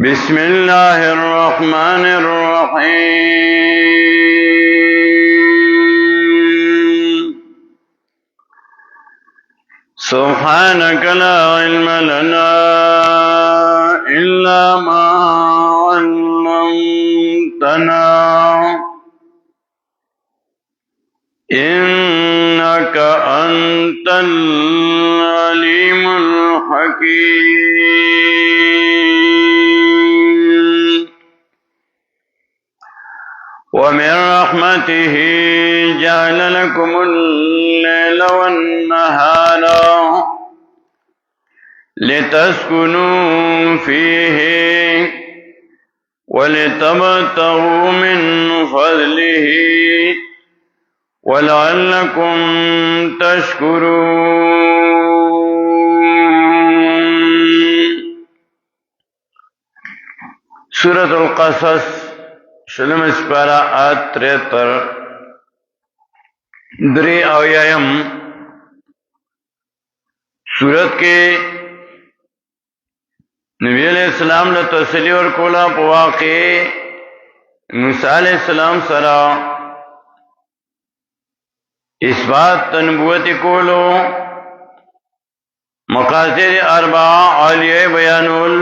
بسم الله الرحمن الرحيم سبحانك لا علم لنا إلا ما علمتنا إنك أنت العليم الحكيم ومن رحمته جعل لكم الليل والنهار لتسكنوا فيه ولتبتغوا من فضله ولعلكم تشكرون. سورة القصص شلم سپارہ آیت 73 دری اویایم سورت کے نبی علیہ السلام نے تسلی اور کولا پواقع موسیٰ علیہ السلام سرا اثبات تنبوت کولو مقاصد اربعہ عالیہ بیانول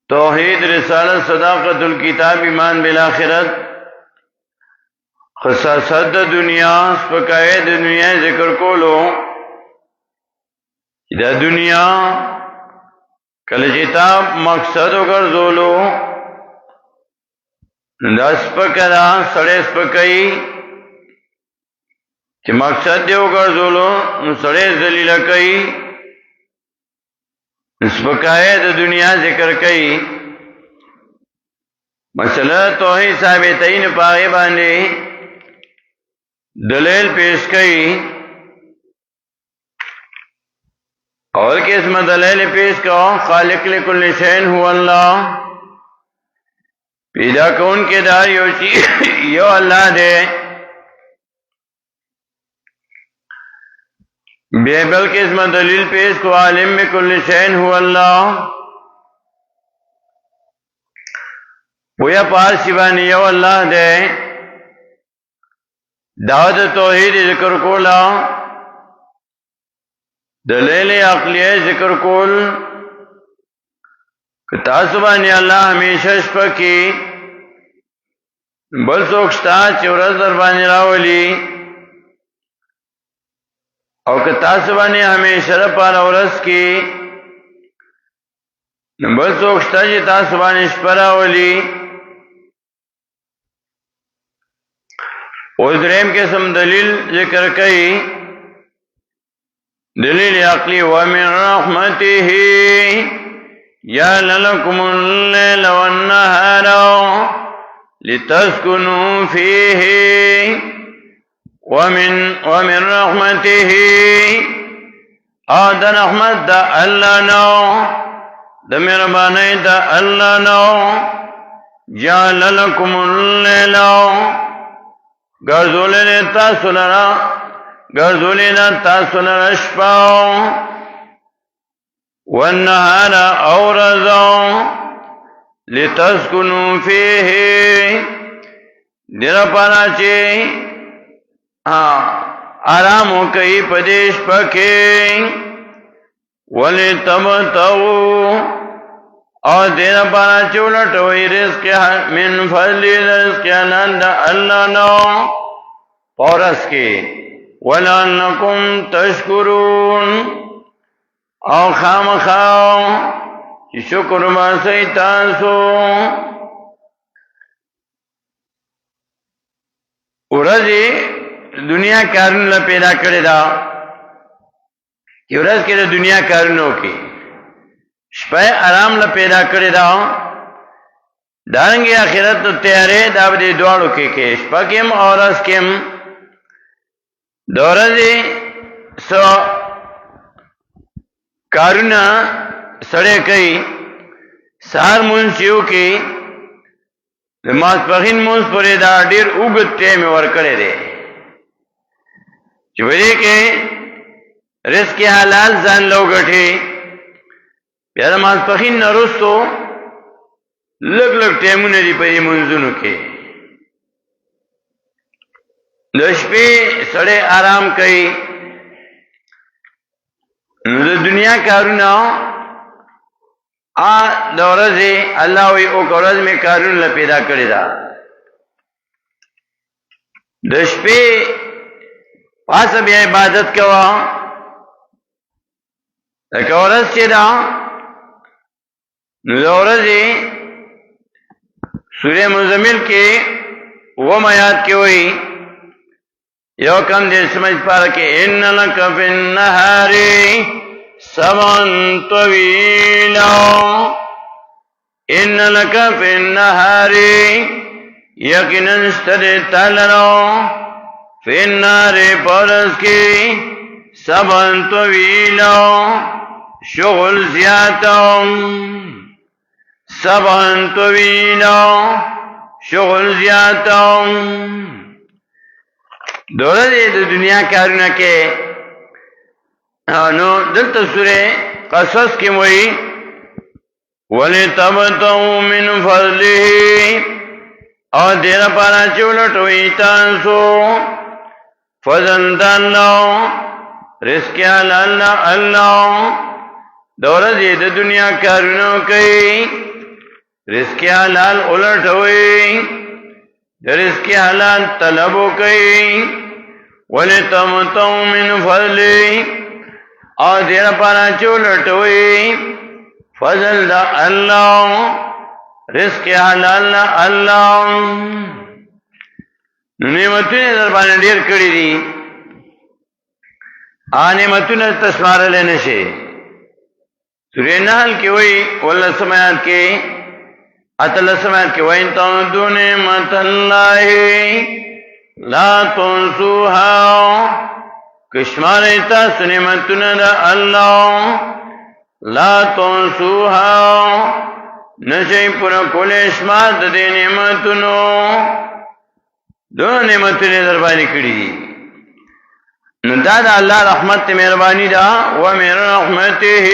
توحید رسالت صداقت الکتاب ایمان بالآخرت خصاصت دنیا سپکائے دنیا ذکر کولو دا دنیا کل جتاب مقصد وگرزولو دا سپکدا سڑے سپکئی چی مقصد دیو گرزولو سڑے ذلیل کئی سپکائے دا دنیا ذکر کئی مسئلہ توحید ثابتین پاغی باندے دلیل پیش کئی اور قسم دلیل پیش کرو خالق لکل شین هو اللہ پیدا کون کے دار یو اللہ دے بیبل قسم دلیل پیش کو عالم میں کل شین هو اللہ پویا پار شیوانی یو اللہ دے دعوت توحید ذکر کولا دلیل عقلیہ ذکر کول کہ تاسبانی اللہ ہمیشہ شپکی بل سوکشتا چورز دربانی راولی او کہ تاسبانی ہمیشہ رپار ورس کی بل سوکشتا جی تاسبانی شپراولی دریم قسم دلیل ذکر کئی دلیل عقلی ومن رحمته جعل لكم الليل والنهار لتسكنوا فيه ومن رحمته دا رحمت دا اللہ نو دا مہربانی دا اللہ نو جعل لكم الليل گرزولین تاسو لرا شپاو والنهار اورزو لتسکنو فیه دیرا پانا چی آرامو کئی پدیش پکی ولتبتغو اور دینا پانا چولٹوئی رزق من فضلی رزق حلال دا اللہ نو پورس کی وَلَعَلَّكُمْ تَشْكُرُونَ او خام خاو چی شکر باسی تاسو ورزی دنیا کارن پیدا کرے دا کہ ورز کے دنیا کارنوں کی شپای آرام لا پیدا کړی دا دارنګي آخرت تیارې دا به دوړو کې شپکم اورس کم دورځي سو کارونا سړې کوي سار مونږیو کې نماز پخین مونږ پرې دا ډیر وګت ټیم ور کړی دی چې ورې کې رزق حلال ځان لوګټي بیا د ماسپخین نه وروستو لږ لږ ټایمونه دي په دې منځونو کې د شپې سړی آرام کوي نو د دنیا کارونه د ورځې الله وایي او ورځ مې کارونه پیدا کړې ده د شپې پاسه بیا عبادت کوه لکه ورځ چې ده نو د ورځې سورې مزمل کې اووم آیات کې وایي یو کم دې سمجھ پاره کې ان لک فی النهار سبعا طویلا ان لک فی النهار یقینا استدی تلرو فی النهار پرس کې سبعا طویلا شغل زیاتم سبعا طویلا شغل زیاتم دوله دې د دنیا کارونه کې نو دلته سورې قصص کې وایي ولتبتغوا من فضله او دې لپاره چې ولټوي تاسو فضل د الله رزق الله دوله دې د دنیا کارونه کوي رزق حلال ولټوي د رزق حلال طلب کوي ولتمتعوا من فضله او دې لپاره چې ولټوي فضل د الله رزق حلال الله نعمتونه در باندې ډېر کړی دي نعمتونه تسمارل نه شي سورې نحل کې وایي ولله سمات کې اتل سمات کې وایي تعودوا نعمت الله لا تنسوها کشمار تاسو نعمتونه د الله لا تنسوها نشي پر کول شمار د نعمتونو دو نعمتونه در باندې کړی دي نو دا د الله رحمت مهرباني ده و من رحمته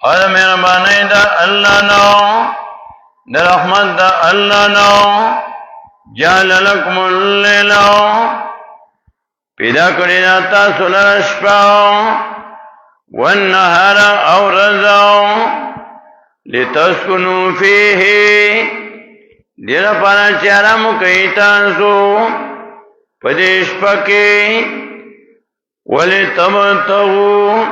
او مهرباني ده الله نو د رحمت ده الله نو جعل لكم الليل پیدا کړی دا تاسو لپاره شپه والنهار او رضا لتسكنوا فيه دیر پانا چارم کئی تاسو پدیش پکی ولی تبتغو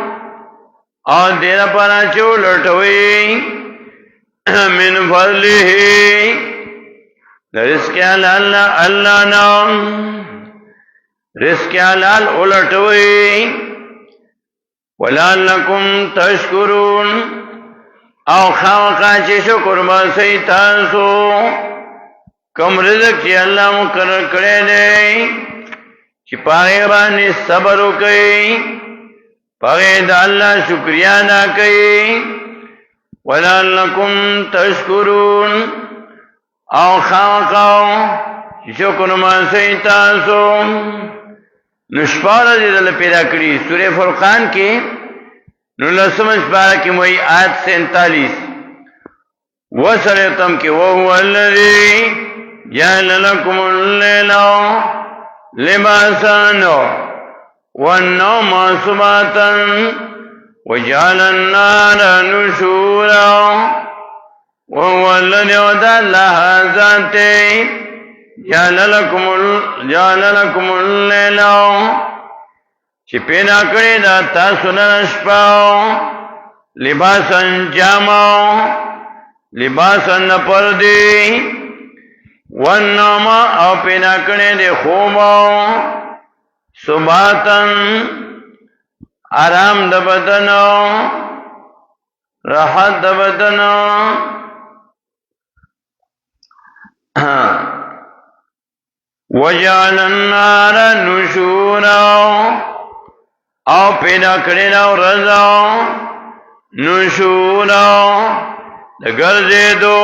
او دیر پانا چو لٹوئی من فضله رزق حلال اللہ نام رزق حلال لٹوئی ولعلکم تشکرون او خامخا چې شکر باسئ تاسو کوم رزق چې الله مقرر کړی دی چې پاغې باندې صبر وکړئ پاغې د الله شکریا ادا کړئ ولعلکم تشکرون او خامخا چې شکر باسئ تاسو نو شپاره دې دله پیدا کړي سورې فرقان کې نو لسمش پارا کی موئی آیت 47 وسرتم کی وهو الذی جعل لكم الليل لباسا والنوم سباتا وجعل النار نشورا وهو الذي وضل ذاته جعل لكم الليل چې پیدا کړی دا تاسو نه شپه لباسن جامو لباسن پردی والنوم او پیدا کړی دی خوب سباتن آرام د بدن راحت د بدن وجعل النار نشورا او پیدا کړی دا ورځ نشورا د ګرځېدو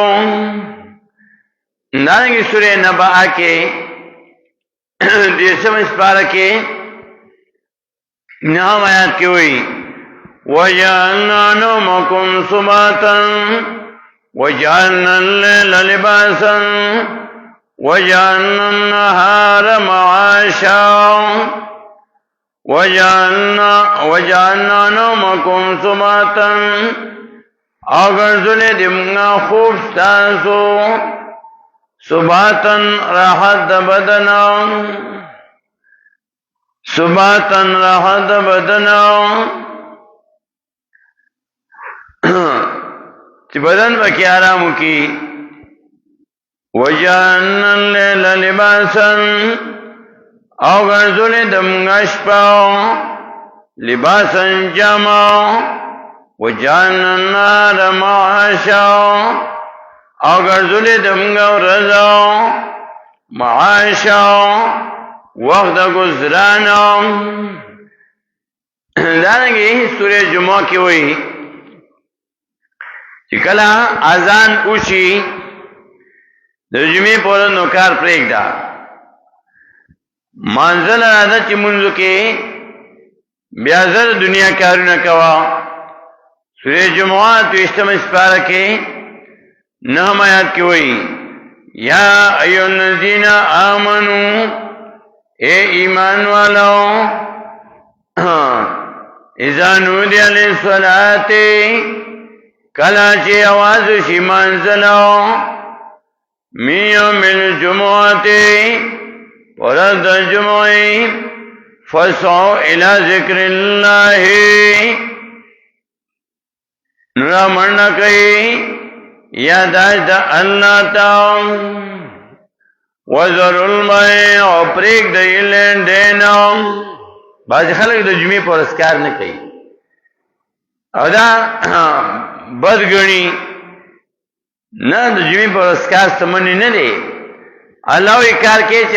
نارنګي سورې نبأ کې دیشم سپاره کې نهم آیات کې وایي وجعلنا نومكم سباتا وجعلنا الليل لباسا وجعلنا النهار معاشا وجعلنا نومكم سباتا اگر دمنا خوب ستاسو سباتا راحت بدنا سباتا راحت بدنا چې بدن پکې آرام وکړي وجعلنا الليل لباسا او ګرځولې د موږ شپه لباسا جامه وجعلنا النهار معاشا او ګرځولې د موږ ورځ معاشا وخت گزاران دانګي سورې جمعه کې وایي چې کله اذان وشي د جمعې په ورځ نو کار پرېږده منزل راځه چې منځو کې بیا زر دنیا کارونه کوه سورې جمعه 23 سپاره کې 9 آیات کې وایي یا ایها الذین آمنو اے ایمان والو اذا نودی للصلاة کلا چی آواز شی منزلو من یوم الجمعة ورد الجمعی فسعو الى ذکر اللہ نورا مرنا کئی یاداش دا اللہ تاؤں وزر البیع او پریک د لین دینا بعض خلک د جمعې پر اسکار نه کوي او دا بدګنی نه د جمعې پر اسکار سمونی نه دی الله یې کار کوي چې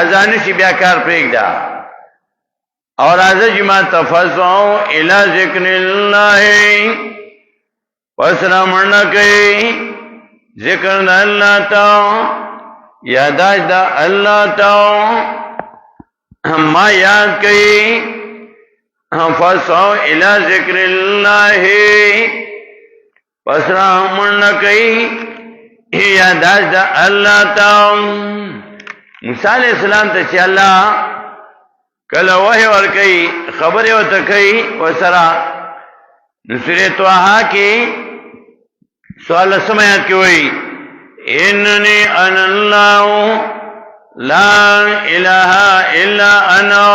اذان شي بیا کار پرېږده اور از جمعه تفزعوا الى ذکر الله پس را مرنا کوي ذکر د الله تعالی یاداش دا اللہ تعالی ما یاد کئی فسعو الى ذکر اللہ پس رحمن کئی یاداش دا اللہ تعالی موسیٰ علیہ السلام تا چی اللہ کلا وحی ورکی خبری و تکی وسرا نصر توحا کی سوال سمیت کی ہوئی اننی انا اللہ لا الہ الا انا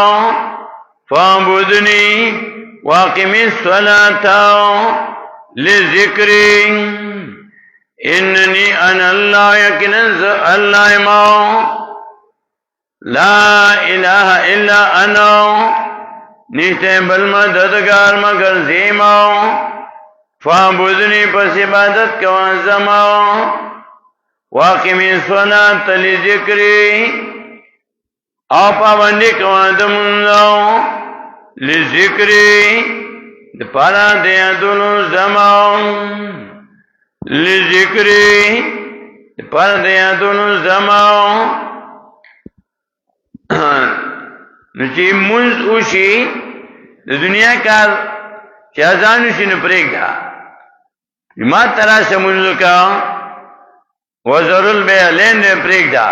فاعبدنی واقم الصلاة لذکری اننی انا اللہ یقیناً اللہ ما لا الہ الا انا نیشتے بل مددگار مگر زیما فاعبدنی پس عبادت کوان زما واقم الصلاة لذکری او پابندی کوان دمونو لذکری دپارا دیادونو زمان لذکری دپارا دیادونو زمان نچی منز اوشی دنیا کار چی ازانوشی نپریک دا جماعت تراس منزو کا وزرل بے لین دے پریک دا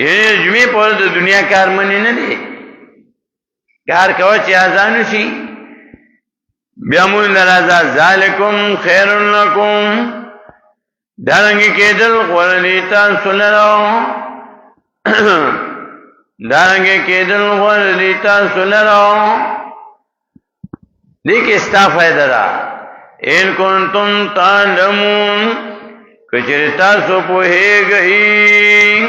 یہ جمعی پر دنیا کار منی نہ دے کار کوا چی آزانو شی بیامون درازا ذالکم خیر لکم دارنگی کے دل غوردیتا سنرو دارنگی کے دل غوردیتا سنرو دیکھ استا فائدہ دا ان کنتم تعلمون کچرتا سو پوہے گئی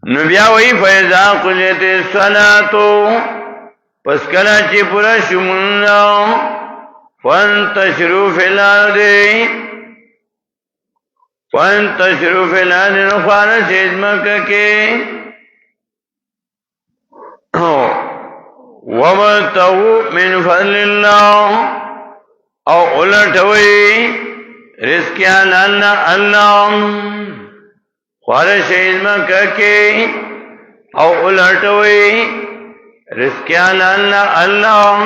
نبیا وی فیضا قلیت الصلاة پس کلا چی پورا شمونا فانتشروا فی الارض نخوانا سید مکہ کے وَبَتَغُوا مِنْ فَضْلِ اللَّهِ او الٹوئی رزقیان اللہ خوارش علم ککی او الٹوئی رزقیان اللہ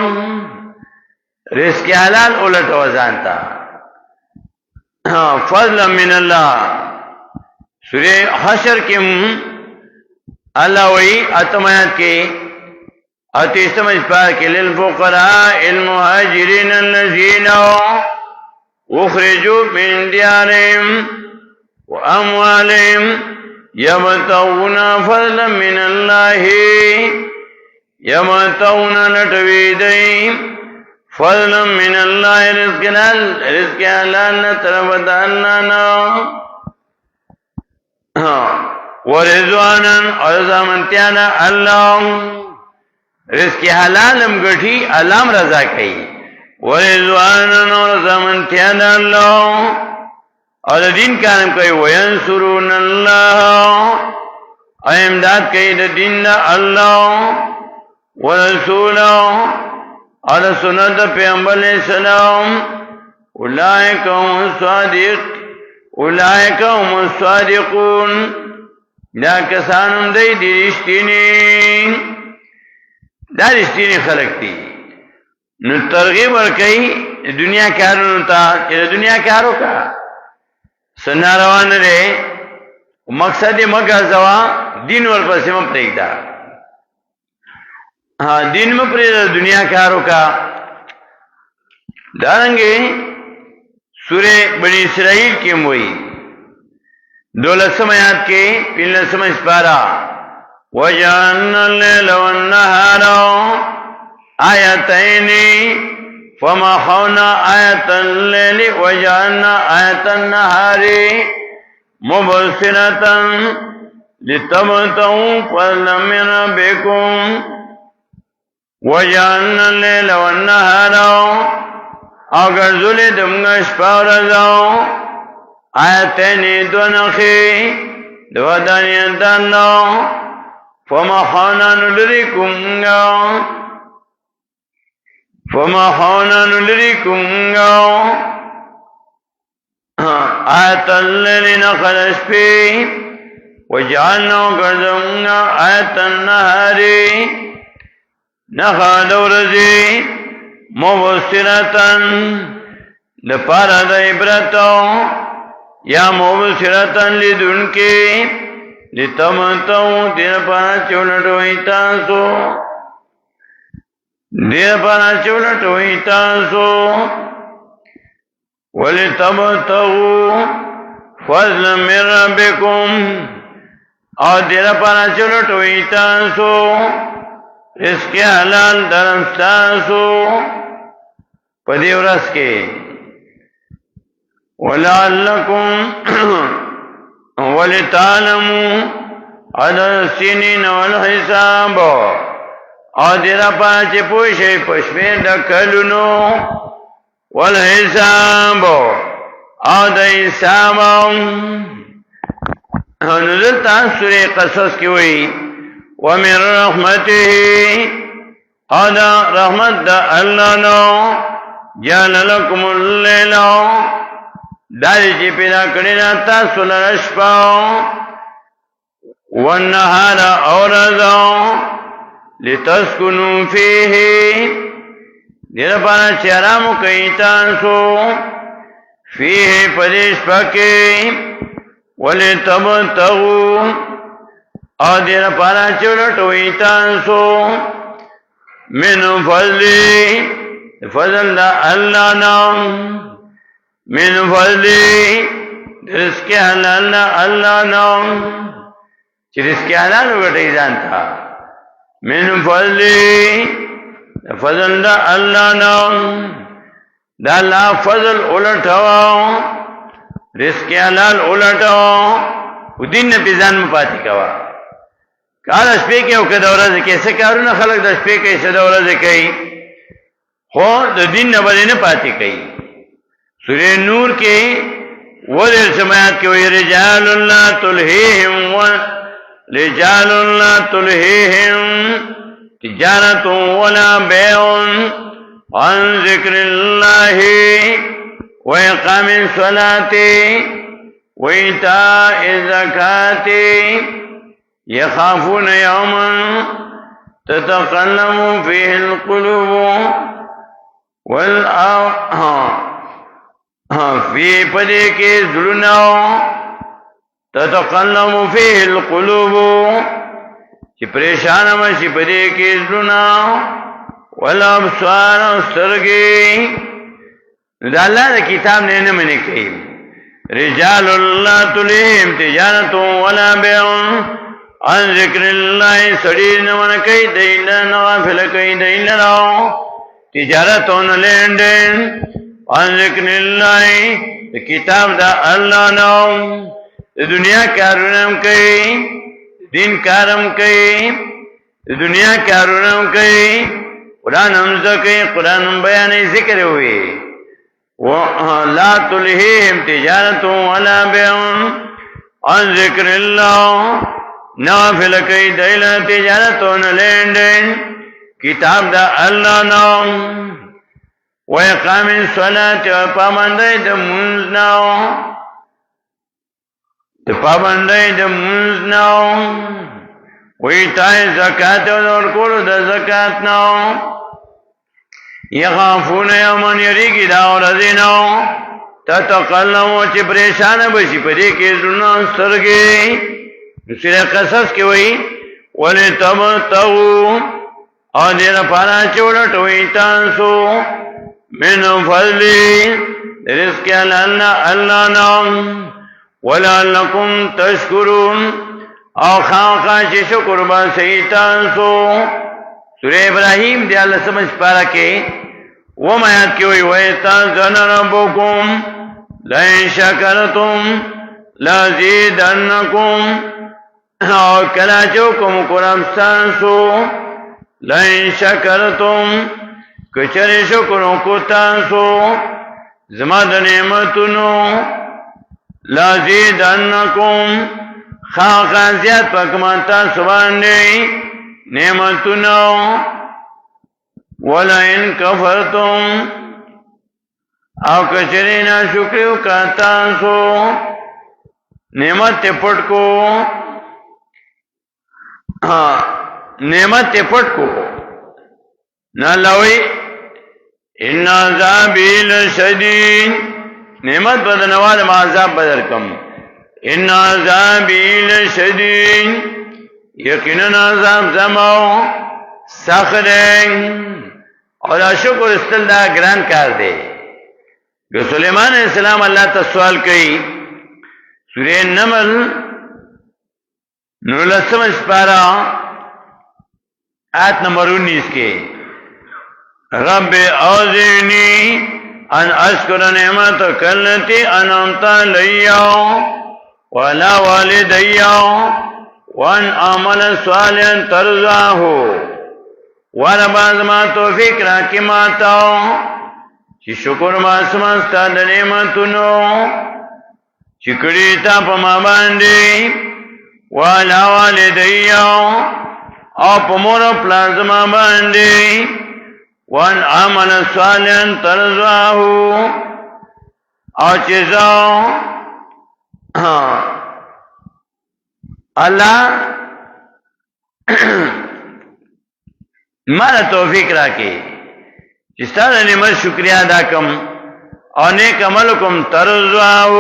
رزق حلال الٹ وزانتا فضل من اللہ سورہ حشر کے اللہ وی اتمایت کے اتیسم اسپار کے للفقراء المہاجرین الذین اخرجوا من دیارهم واموالهم یبتغون فضلا من اللہ یبتغون لٹویدئی فضلا من اللہ رزق حلال طرف اللہ ورضوانا اور رضامندیانا اللہ رزق حلالم گٹھی علام رضا کئی ورضوانا اور رضامندیانا اللہ اور دین کانم کئی وینصرون اللہ امداد کئی دین اللہ ورسولہ اور سنت پیغمبر علیہ السلام اولئک هم الصادق اولئک هم الصادقون دا کسانم دی رشتینی دا رشتینی خلق دی نو ترغیب ورکئی دنیا کارونو تا چې دنیا کارو کا سنا روان رے مقصد مگا زوا دین ورپسې م پرېږده دین م پرېږده دنیا کارو کا دارنګې سورہ بنی اسرائیل کی موئی 12 آیات کے 15 اسپارہ وَجَعَلْنَا اللَّيْلَ وَالنَّهَارَ آیتَيْنِ فَمَحَوْنَا آیَةَ اللَّيْلِ وَجَعَلْنَا آیَةَ النَّهَارِ مُبْصِرَةً لِتَبْتَغُوا فَضْلًا مِنْ رَبِّكُمْ وَجَعَلْنَا اللَّيْلَ وَالنَّهَارَ اگر ذلی دمگش پاورزاو آیتینی دو نخی دو دانیت اللہ فمحونا نلرکمگا آیت اللیل نخل اشپی وجعلنا کردمگا آیت النهاری نخل ورزی مبصرتن لپارا دا عبرتو یا مبصرتن لیدن کے لتمتو دین پانا چولٹوئی تاسو ولتمتو فضلا من ربکم اور دین پانا چولٹوئی تاسو رزق حلال درمستاسو پدی ورس کے وَلَعَلَّكُمْ وَلِتَعْلَمُوا عَدَدَ السِّنِينَ وَالْحِسَابَ اور دیرا پاچے پوشے پشمیر دا کلونو والحساب اور دا حساب نزلتا سورہ قصص کی ہوئی وَمِن رَحْمَتِهِ اور دا رحمت دا اللہ نو جَعَلَ لَكُمُ اللَّيْلَ داری چی پیدا کرنا تاسو لرشپاو والنهار اورزاو لتسکنو فیه دیر پانا چرامو کئی تاسو فیه پدیش پکی ولتبتغو اور دیر پانا چلٹوئی تاسو من فضلی فضل دا اللہ نام من فضلی رزق حلال اللہ نام چی رزق حلال وگٹی جانتا من فضلی فضل دا اللہ نام دا اللہ فضل اولٹاو رزق حلال اولٹاو دین پیزان مپاتی کوا کال اشپے کے اوکے دورہ سے کیسے کارونا خلق دا اشپے کے اسے دورہ سے کئی خو دا دین نبالے پاتی کئی سورہ نور کے ودر سمایات کے وی رجال اللہ تلہیہم تجارت ولا بیع عن ذکر اللہ وإقام الصلاة وإيتاء الزکاة يخافون يوما تتقلب فيه القلوب فی پدے کے زلنا تتقلب فیہ القلوب چی پریشان مشی پدے کے زلنا والابصار سترگی دا اللہ دا کتاب نے نمنے کئی رجال اللہ تلہم تجارت ولا بیعن عن ذکر اللہ سڑیر نمن کئی دیلہ نغافل کئی دیلہ راو تجارتون لیندین عن ذکر اللہ کتاب دا اللہ نو دنیا کارونم کئی دین کارم کئی دنیا کارونم کئی قرآن حمزہ کئی قرآن بیان ذکر ہوئی لا تلہیم تجارت ولا بیعن عن ذکر اللہ نافل کئی دیل تجارتون لیندین کتاب دا اللہ نام وَإِقَامِ الصَّلَاةِ وَپابندی دا منزناو پابندی دا منزناو وَإِيتَاءِ الزَّكَاةِ ورکول دا زکاة ناو یخافون یومن یریگی دا ورزیناو تتقلبو چی پریشان بشی پدی کی زلنا سرگی سورہ قصص کی وئی وَلِتَبْتَغُوا او دیر پارا چوڑٹوئی تانسو من فضلی رزق اللہ نام ولعلکم تشکرون او خاقا چی شکر با سیتانسو سورہ ابراہیم دی اللہ سمجھ پارا کے وہ آیات کی ہوئی وَإِسْتَأْذَنَ رَبُّكُمْ لَئِن شَكَرْتُمْ لَأَزِيدَنَّكُمْ او کلاچوکم قرآن لئن شکرتم کچری شکروں کو تانسو زماد نعمتنو لازیدنکم خاقا زیاد پکمانتا سباندی نعمتنو ولئن کفرتم او کچری نا شکریو کا تانسو نعمت پٹ کو نعمت پٹ کو نہ لوئی ان عذابی لشدید نعمت بدنوال ما عذاب بدر کم ان عذابی لشدید یقینا عذاب زماو سخرین اور شکر استلدہ گران کار دے جو سلیمان علیہ السلام اللہ تا سوال کئی سورہ نمل نولسم اسپارہ آیت نمبر 19 کے رب اوزعنی ان اشکر نعمتک التی انعمت علی وعلی والدی وان اعمل صالحا ترضاه ورب ازما توفیق راکی ماتا چی شکر ما سمستا دا نعمتونو چی کڑی تا پا ما باندی وعلی والدی او پا مور پلازما باندی وان عمل صالحا ترضاه او چیزاو اللہ مالا توفیق راکی چستا دا نعمت شکریہ ادا کم او نیک عملکم ترضاه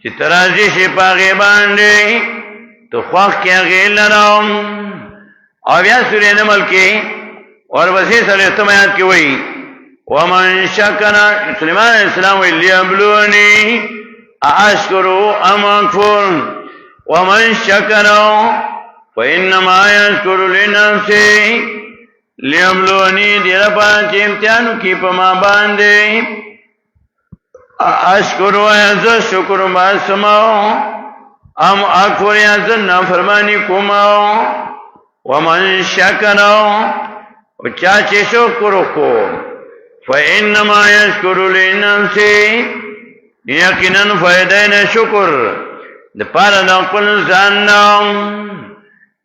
چی ترازی شپا غیباندی تو خواہ کیا غیل لراؤں اور بیا سورہ نمل کی اور بسی صلی اللہ آیات کی وئی ومن شکر سلیمان علیہ السلام وی لیبلونی اشکرو ام اکفر ومن شکر فإنما یشکر لنفسی لیبلونی دیر پانچ امتحانو کی پما باندے اشکرو ایزا شکر باسماؤ ام اکفر ایزا نافرمانی کماؤ ومن شکرو چاچے شکر کو فإنما یشکر لنفسی یقیناً فائدین شکر دا پارا دا قل زانناؤ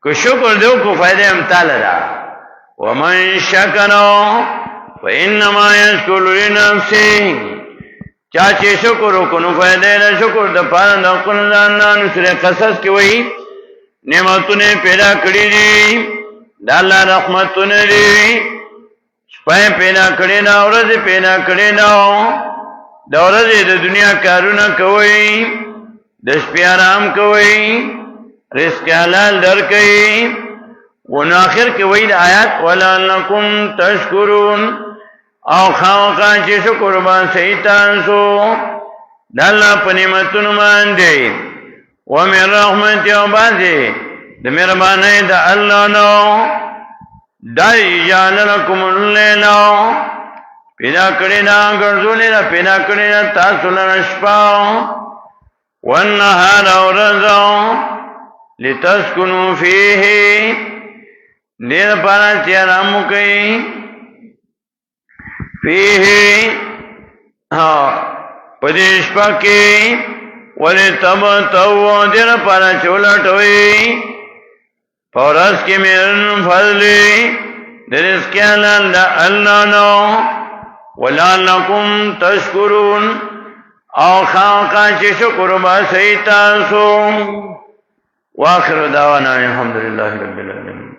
کو شکر دو کو فائدہ امتال را ومن شکرو فإنما یشکر لنفسی چاچے شکر کو فائدین شکر دا پارا دا قل زانناؤ سورہ قصص کی وہی نعمتوں نے پیدا کری دی دا اللہ رحمتوں نے دی شپه پیدا کړی دا ورځ پیدا کړی دا د ورځې د دنیا کارونه کوي د شپې آرام کوي رزق حلال درکوي ونو آخر کې وایي د آیات ولعلکم تشکرون او خامخا چې شکر وباسئ تاسو د الله په نعمتونو باندې ومن رحمت او باندې د مهربانۍ د الله نو دای جعل لكم الليل پیدا کړی دا ګرځولې دا پیدا کړی دا تاسو لپاره شپه والنهار ورځ لتسكنوا فيه دې لپاره چې آرام وکړئ فيه پدې شپه کې ولتبتغوا دې لپاره چې ولټوي پورس کې من فضلې د رزق الله نو ولعلکم تشکرون او خامخا چې شکر وباسئ تاسو واخر دعوانا الحمد لله رب العالمين